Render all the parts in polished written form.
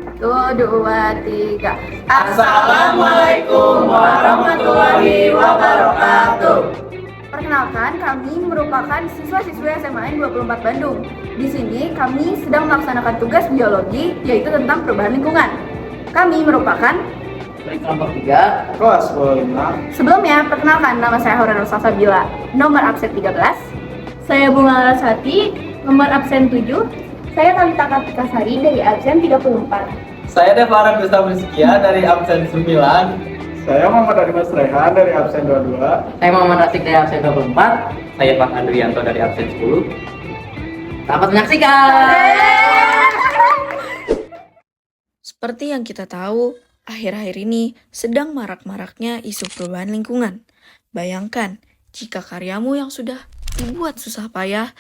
Satu, dua, tiga. Assalamualaikum warahmatullahi wabarakatuh. Perkenalkan, kami merupakan siswa-siswi SMA 24 Bandung. Di sini kami sedang melaksanakan tugas biologi, yaitu tentang perubahan lingkungan. Kami merupakan Kelompok 3, kelas 5. Sebelumnya, perkenalkan, nama saya Horanur Salsabila, nomor absen 13. Saya Bunga Larasati, nomor absen 7. Saya Talita Kartikasari dari absen 34. Saya Devaran Gustaf Rizkia dari absen 9. Saya Muhammad Mas Rehan dari absen 22. Saya Muhammad Rasik dari absen 24. Saya Pak Andrianto dari absen 10. Selamat menyaksikan. Seperti yang kita tahu, akhir-akhir ini sedang marak-maraknya isu perubahan lingkungan. Bayangkan, jika karyamu yang sudah dibuat susah payah,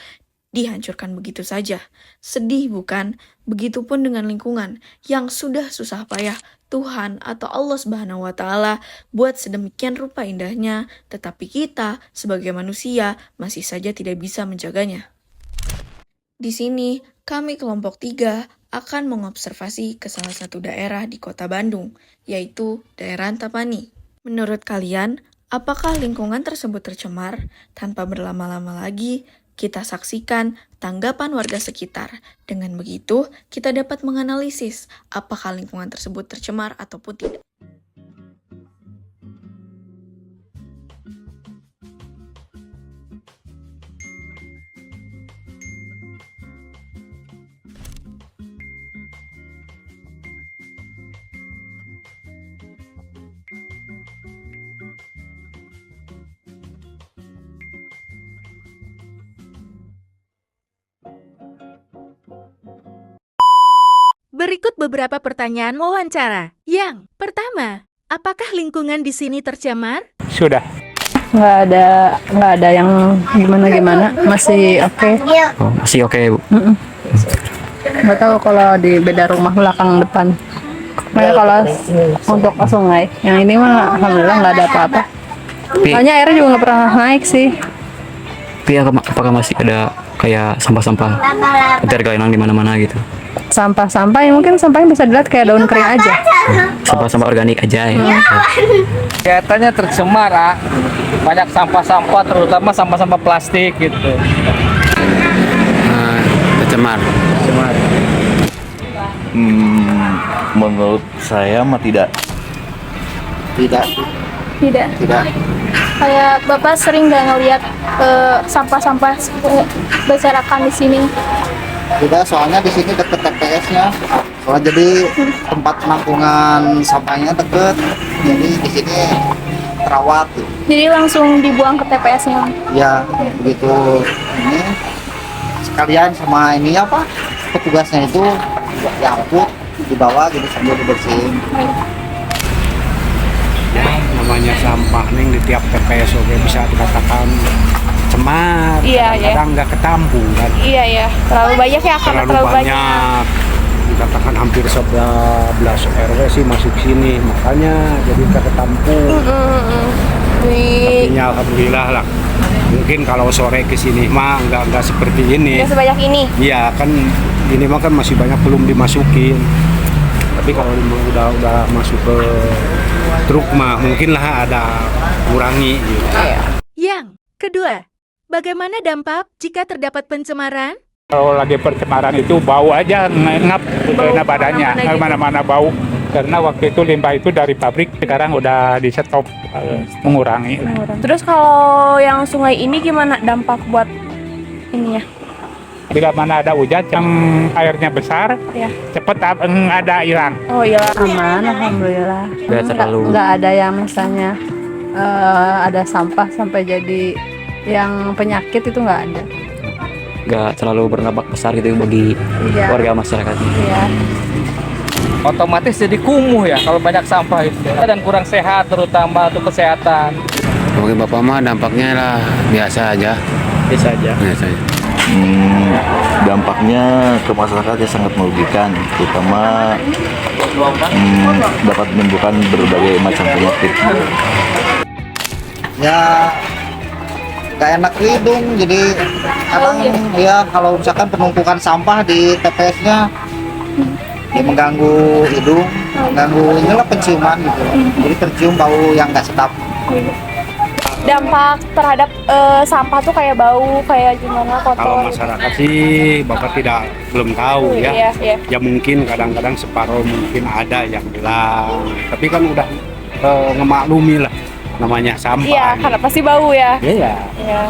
dihancurkan begitu saja. Sedih bukan? Begitupun dengan lingkungan yang sudah susah payah Tuhan atau Allah Subhanahu wa Ta'ala buat sedemikian rupa indahnya, tetapi kita sebagai manusia masih saja tidak bisa menjaganya. Di sini, kami kelompok 3 akan mengobservasi ke salah satu daerah di kota Bandung, yaitu daerah Antapani. Menurut kalian, apakah lingkungan tersebut tercemar? Tanpa berlama-lama lagi, kita saksikan tanggapan warga sekitar. Dengan begitu, kita dapat menganalisis apakah lingkungan tersebut tercemar ataupun tidak. Berikut beberapa pertanyaan wawancara. Yang pertama, apakah lingkungan di sini tercemar? Sudah. Nggak ada yang gimana, masih oke. Oh, masih oke, Bu. Nggak tahu kalau di beda rumah belakang depan. Kayak kalau untuk ke sungai, yang ini mah alhamdulillah nggak ada apa-apa. Soalnya airnya juga nggak pernah naik sih. Tapi apakah masih ada kayak sampah-sampah tergeliling di mana-mana gitu? Sampah-sampah yang mungkin sampahnya bisa dilihat kayak daun kering aja. Sampah-sampah organik aja ya. Kelihatannya tercemar, banyak sampah-sampah, terutama sampah-sampah plastik gitu. Tercemar. Menurut saya mah tidak. Tidak. Kayak Bapak sering nggak ngelihat sampah-sampah berserakan di sini? Tidak, soalnya di sini deket TPS-nya. Soalnya jadi tempat penampungan sampahnya deket. Jadi di sini terawat. Jadi langsung dibuang ke TPS-nya? Ya, begitu. Ini sekalian sama ini apa? Petugasnya itu diangkut, dibawa gitu sambil dibersihin. Namanya sampah nih di tiap TPS oke bisa dikatakan cemar. Iya. Kadang nggak ketampung kan. Iya. Terlalu banyak ya, karena terlalu banyak. Dikatakan hampir 11 RW sih masuk sini, makanya jadi nggak ketampung. Tapi alhamdulillah lah. Mungkin kalau sore ke sini mah nggak seperti ini. Nggak sebanyak ini? Iya kan, ini mah kan masih banyak belum dimasukin. Tapi kalau udah masuk ke truk mah mungkin lah ada kurangi gitu. Yang kedua, bagaimana dampak jika terdapat pencemaran? Kalau lagi percemaran itu bau aja ngap kena badannya, mana-mana bau. Karena waktu itu limbah itu dari pabrik, sekarang udah di stop mengurangi. Terus kalau yang sungai ini gimana dampak buat ini ya? Bila mana ada hujan yang airnya besar, Ya. cepet ada hilang. Oh iya. Aman, alhamdulillah. Nggak ada yang misalnya ada sampah sampai jadi yang penyakit itu nggak ada. Nggak terlalu berdampak besar gitu bagi warga masyarakat. Iya. Otomatis jadi kumuh ya kalau banyak sampah itu dan kurang sehat terutama untuk kesehatan. Bagi Bapak mah dampaknya lah biasa aja. Dampaknya ke masyarakat ya sangat merugikan, terutama dapat menimbulkan berbagai macam penyakit. Ya gak enak hidung, jadi kadang ya kalau misalkan penumpukan sampah di TPS-nya Dia mengganggu hidung, mengganggu inilah penciuman gitu. Jadi tercium bau yang nggak sedap. Dampak terhadap sampah tuh kayak bau, kayak gimana, Kalau kotor. masyarakat sih Bapak belum tahu ya. Iya, iya. Ya mungkin kadang-kadang separuh mungkin ada yang bilang, tapi kan udah ngemaklumi lah namanya sampah. Iya, karena pasti bau ya. Iya. Iya.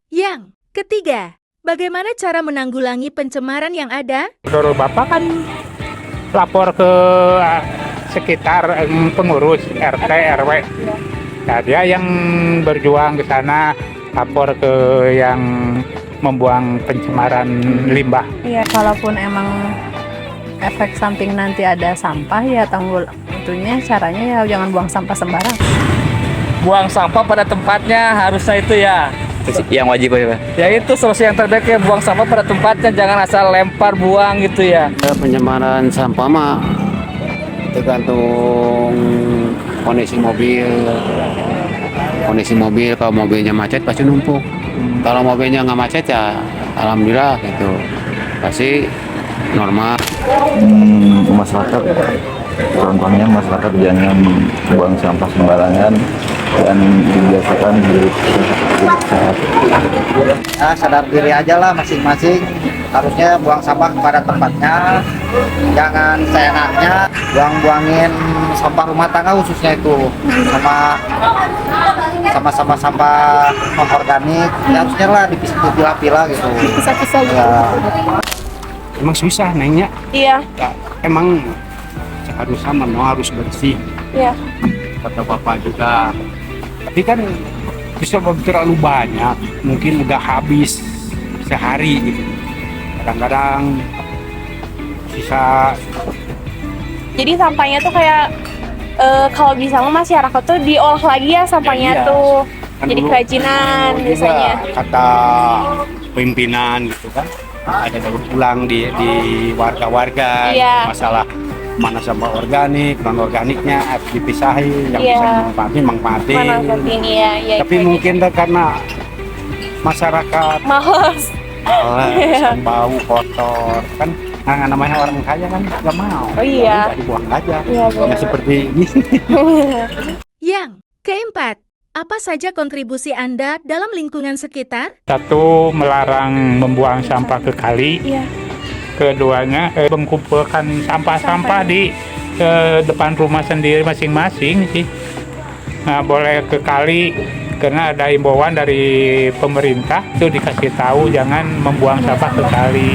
Yang ketiga, bagaimana cara menanggulangi pencemaran yang ada? Menurut Bapak kan lapor ke sekitar pengurus RT RW. Nah, dia yang berjuang ke sana, lapor ke yang membuang pencemaran limbah. Iya, kalaupun emang efek samping nanti ada sampah ya tanggul itunya caranya ya jangan buang sampah sembarang. Buang sampah pada tempatnya harusnya itu ya. Yang wajib ya, Pak? Ya itu solusi yang terbaik ya, buang sampah pada tempatnya, jangan asal lempar buang gitu ya. Pencemaran sampah mah tergantung kondisi mobil. Kondisi mobil, kalau mobilnya macet pasti numpuk. Kalau mobilnya nggak macet ya alhamdulillah gitu. Pasti normal. Masyarakat, contohnya masyarakat jangan buang sampah sembarangan dan dibiasakan hidup sehat. Ya, sadar diri aja lah masing-masing. Harusnya buang sampah pada tempatnya, jangan seenaknya buangin sampah rumah tangga khususnya itu sama sampah non organik. Ya, harusnya lah dipilah-pilah gitu. Bisa-bisa gitu. Ya. Emang susah nengnya. Iya, Ya, emang seharusnya harus bersih. iya. Kata Bapak juga. Tapi kan bisa terlalu banyak, mungkin udah habis sehari gitu. Kadang-kadang sisa. Jadi sampahnya tuh kayak kalau bisa mah masyarakat tuh diolah lagi ya sampahnya Ya, iya. tuh. Kan Jadi dulu- kerajinan dulu biasanya. juga kata pimpinan gitu kan, ada daur ulang di warga-warga. Iya. Masalah mana sampah organik, non organiknya harus dipisahin, yang Iya. bisa dimanfaatin manfaatin. Mana seperti ini ya, ya Tapi itu mungkin dah karena masyarakat males. males, kan bau kotor kan, namanya orang kaya kan nggak mau. Oh iya. Ya, dibuang aja. Iya, benar. Ya seperti ini. Yang keempat, apa saja kontribusi Anda dalam lingkungan sekitar? Satu, melarang membuang sampah ke kali. Iya. Keduanya, mengumpulkan sampah-sampah di depan rumah sendiri masing-masing sih. Nah, boleh ke kali karena ada himbauan dari pemerintah itu dikasih tahu jangan membuang sampah ke kali.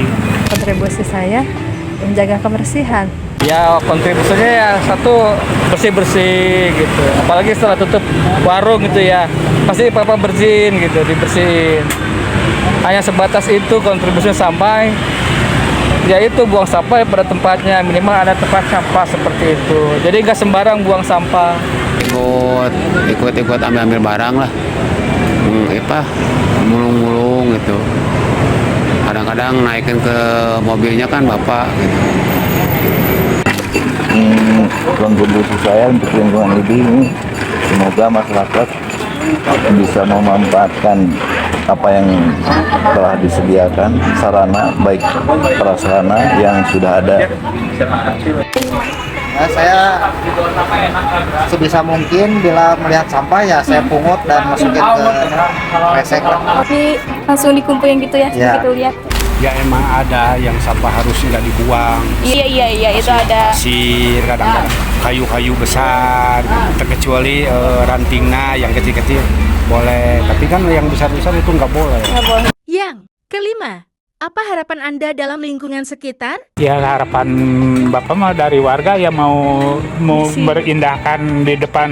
Kontribusi saya menjaga kebersihan. Ya kontribusinya ya satu, bersih-bersih gitu. Apalagi setelah tutup warung gitu ya, pasti papa bersihin gitu, dibersihin. Hanya sebatas itu kontribusinya sampai. Ya itu buang sampah pada tempatnya, minimal ada tempat sampah seperti itu. Jadi nggak sembarang buang sampah. Ikut ambil barang lah. Mulung-mulung gitu. Kadang-kadang naikin ke mobilnya kan bapak gitu. Kontribusi saya untuk lingkungan ini, semoga masyarakat bisa memanfaatkan apa yang telah disediakan, sarana baik prasarana yang sudah ada. Nah, saya sebisa mungkin bila melihat sampah ya saya pungut dan masukin ke kresek. Tapi langsung dikumpulin gitu ya, Iya. gitu lihat. Ya emang ada yang sampah harus nggak dibuang. Iya, itu ada. Pasir, kadang-kadang kayu-kayu besar, terkecuali rantingnya yang kecil-kecil boleh. Tapi kan yang besar-besar itu nggak boleh. Nggak boleh. Yang kelima, apa harapan Anda dalam lingkungan sekitar? Ya harapan Bapak mah dari warga ya mau berindahkan di depan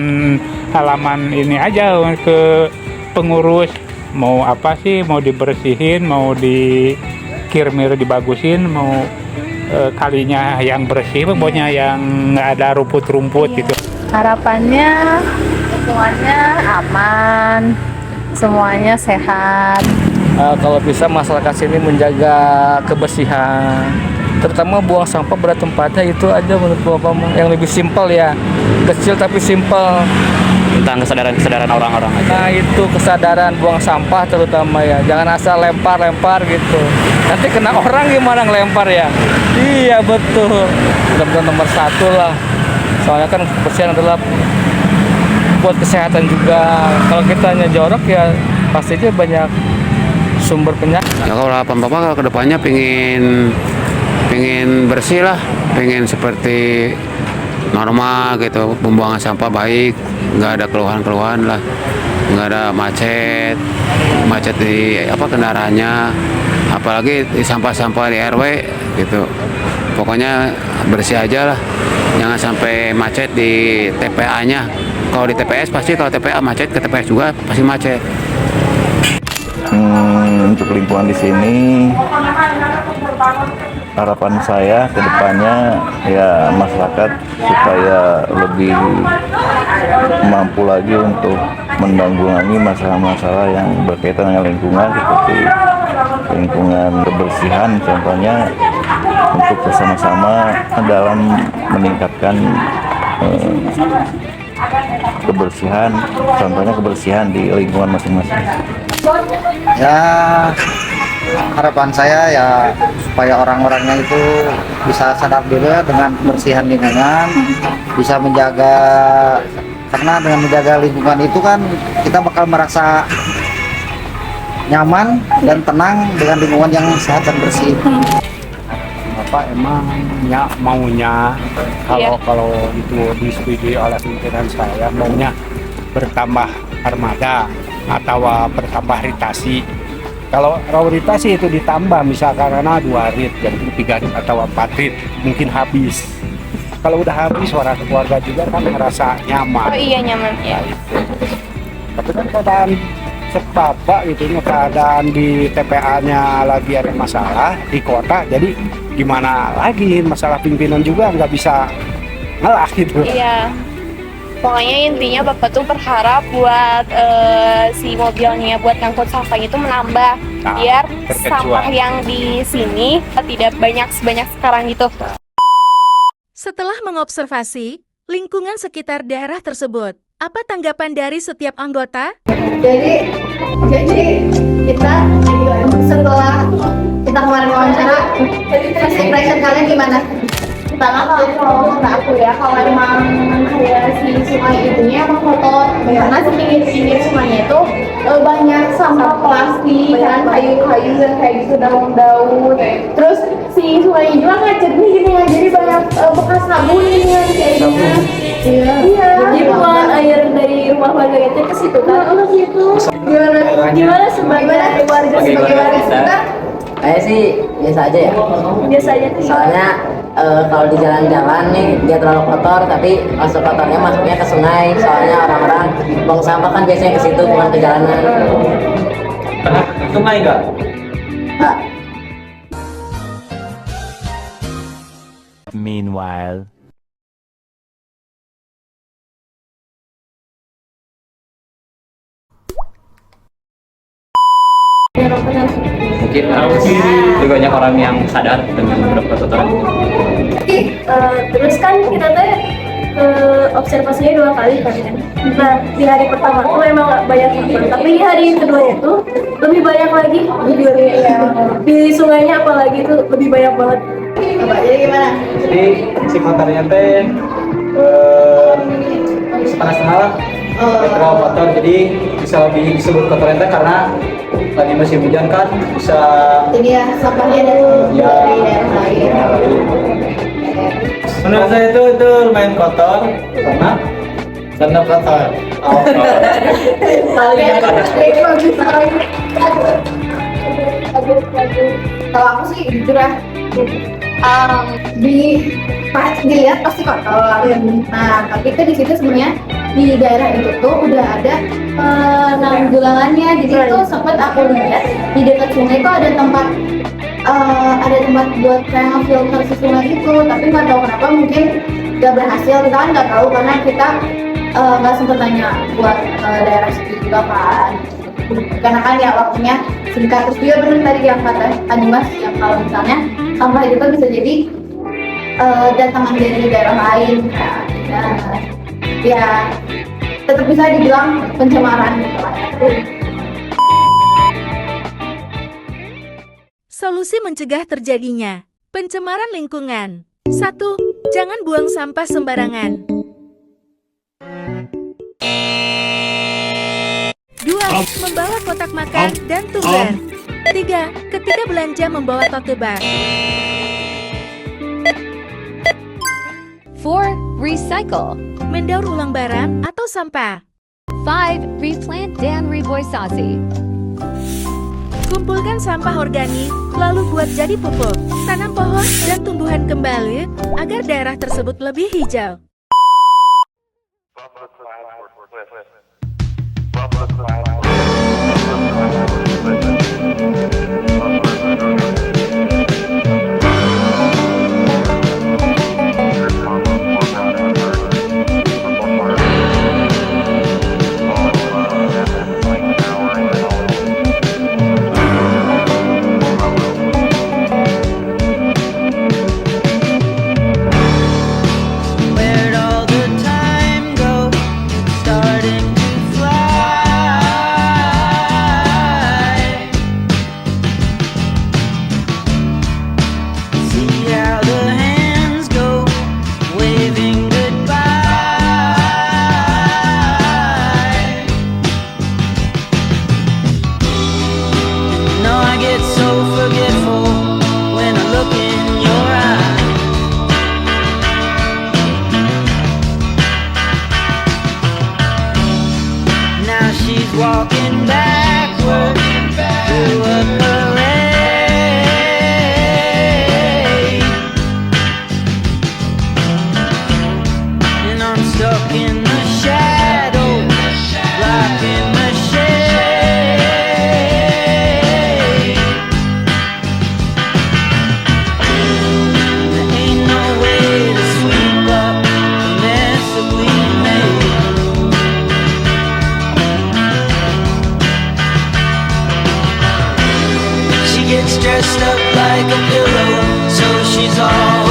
halaman ini aja ke pengurus. Mau apa sih, mau dibersihin, mau dikirmir dibagusin, mau kalinya yang bersih, pokoknya yang nggak ada rumput-rumput gitu. Harapannya lingkungannya aman, semuanya sehat. Kalau bisa masyarakat sini menjaga kebersihan, terutama buang sampah pada tempatnya, itu aja menurut Bapak yang lebih simpel ya, kecil tapi simpel. Tentang kesadaran orang-orang aja. Nah itu kesadaran buang sampah terutama ya, jangan asal lempar-lempar gitu. nanti kena orang gimana ngelempar ya. Iya betul, benar-benar nomor satu lah. Soalnya kan kebersihan adalah buat kesehatan juga. Kalau kita hanya jorok ya pastinya banyak sumber penyakit. Ya kalau harapan Bapak kalau kedepannya pengen bersih lah, pengen seperti normal gitu, pembuangan sampah baik, nggak ada keluhan-keluhan lah, nggak ada macet di kendaraannya, apalagi di sampah-sampah di RW gitu. Pokoknya bersih aja lah, jangan sampai macet di TPA-nya. Kalau di TPS pasti, kalau TPA macet, ke TPS juga pasti macet. Untuk lingkungan di sini, harapan saya ke depannya ya masyarakat supaya lebih mampu lagi untuk menanggulangi masalah-masalah yang berkaitan dengan lingkungan, seperti lingkungan kebersihan contohnya, untuk bersama-sama dalam meningkatkan kebersihan, contohnya kebersihan di lingkungan masing-masing. Ya, harapan saya ya supaya orang-orangnya itu bisa sadar diri dengan kebersihan lingkungan, bisa menjaga, karena dengan menjaga lingkungan itu kan kita bakal merasa nyaman dan tenang dengan lingkungan yang sehat dan bersih. Apa emangnya maunya kalau itu disetujui oleh pimpinan saya, maunya bertambah armada atau bertambah ritasi. Kalau ritasi itu ditambah misalkan karena 2 rit, jadi 3 rit atau 4 rit mungkin habis. Kalau udah habis warga keluarga juga kan merasa nyaman. Oh iya, nyaman ya. Tapi kan keadaan sebab gitu, keadaan di TPA-nya lagi ada masalah di kota, jadi gimana lagi, masalah pimpinan juga nggak bisa ngalah gitu. Iya. Pokoknya intinya Bapak tuh berharap buat si mobilnya buat ngangkut sampah itu menambah, biar sampah yang di sini tidak banyak sebanyak sekarang gitu. Setelah mengobservasi lingkungan sekitar daerah tersebut, apa tanggapan dari setiap anggota? Jadi kita setelah kita kemarin wawancara, first impression kalian gimana? Pertama kalau kata aku ya, kalau emang kayak si sungai itunya emang kotor, karena si pinggir-pinggir sungainya itu banyak sampah plastik kan, kayu-kayu dan kayak gitu, daun-daun. Terus si sungainya juga nggak jernih gitu ya, jadi banyak bekas sabun gitu kan kayaknya. Iya. Jadi buang air dari rumah warga itu ke situ kan? Ke situ. Gimana sebagai warga sekitar? Kayak sih biasa aja ya. Biasa aja tuh. Soalnya kalau di jalan-jalan nih dia terlalu kotor, tapi masuk kotornya masuknya ke sungai. Soalnya orang-orang buang sampah kan biasanya ke situ, bukan ke jalanan. Sungai enggak? Meanwhile. Mungkin lebih banyak orang yang sadar dengan beberapa kotoran. Terus kan kita teh observasinya 2 kali kan. Nah, di hari pertama tuh emang gak banyak ikan, tapi di hari kedua itu lebih banyak lagi di sungainya, apalagi tuh lebih banyak banget. Coba jadi gimana? Jadi si kotornya teh setengah-setengah lah. Terlalu kotor, jadi bisa lebih disebut kotor teh karena lagi musim hujan kan, bisa Ini ya sampahnya dari daerah lain. menurut saya itu lumayan kotor karena kotor. Kalau aku sih jujur ya, dilihat pasti kotor. Nah, tapi kan di situ sebenarnya di daerah itu tuh udah ada penanggulangannya. Jadi itu sempat aku lihat di dekat sungai itu ada tempat buat kayak filter si sungai itu, tapi nggak tahu kenapa, mungkin nggak berhasil. Kita kan nggak tahu karena kita nggak sempat tanya buat daerah situ juga kan, karena kan ya waktunya singkat. Terus juga benar tadi yang kata Mas, yang kalau misalnya sampah itu bisa jadi datangan dari daerah lain kan, ya tetap bisa dibilang pencemaran gitu. Solusi mencegah terjadinya pencemaran lingkungan. 1. Jangan buang sampah sembarangan. 2. Membawa kotak makan dan tuber. 3. Ketika belanja membawa tote bag. 4. Recycle. Mendaur ulang barang atau sampah. 5. Replant dan reboisasi. Kumpulkan sampah organik, lalu buat jadi pupuk. Tanam pohon dan tumbuhan kembali agar daerah tersebut lebih hijau. Where'd all the time go? It's starting to fly. See how the hands go, waving goodbye. No, I get so forgetful when I look in your eyes. Now she's walking backward through a parade, and I'm stuck in the shadow, blocking the shade. There ain't no way to sweep up the mess that we made. She gets dressed up like a pillow, so she's all